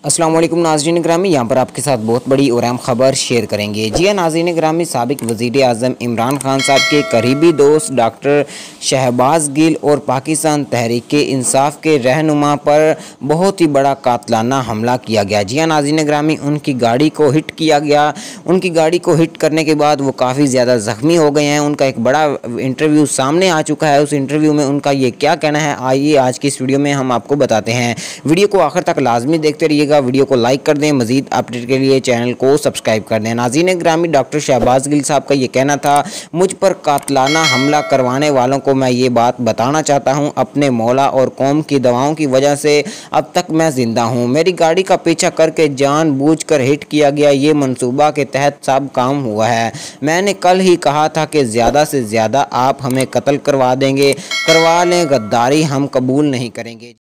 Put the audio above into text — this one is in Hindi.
अस्सलाम वालेकुम नाज़रीन ग्रामी, यहाँ पर आपके साथ बहुत बड़ी और अहम खबर शेयर करेंगे। जी हाँ नाज़रीन ग्रामी, साबिक वज़ीर आज़म इमरान खान साहब के करीबी दोस्त डॉक्टर शहबाज गिल और पाकिस्तान तहरीक इंसाफ के रहनुमा पर बहुत ही बड़ा कातलाना हमला किया गया। जी हाँ नाज़रीन ग्रामी, उनकी गाड़ी को हिट किया गया। उनकी गाड़ी को हिट करने के बाद वो काफ़ी ज़्यादा ज़ख्मी हो गए हैं। उनका एक बड़ा इंटरव्यू सामने आ चुका है। उस इंटरव्यू में उनका ये क्या कहना है, आइए आज की इस वीडियो में हम आपको बताते हैं। वीडियो को आखिर तक लाजमी देखते रहिएगा। वीडियो को लाइक कर दें, मजीद अपडेट के लिए चैनल को सब्सक्राइब कर दें। नाज़रीन ग्रामी, डॉक्टर शहबाज गिल साहब का ये कहना था, मुझ पर कातलाना हमला करवाने वालों को मैं ये बात बताना चाहता हूँ, अपने मौला और कौम की दवाओं की वजह से अब तक मैं जिंदा हूँ। मेरी गाड़ी का पीछा करके जानबूझकर हिट किया गया, ये मंसूबा के तहत सब काम हुआ है। मैंने कल ही कहा था कि ज़्यादा से ज़्यादा आप हमें कत्ल करवा देंगे, करवा लें, गद्दारी हम कबूल नहीं करेंगे।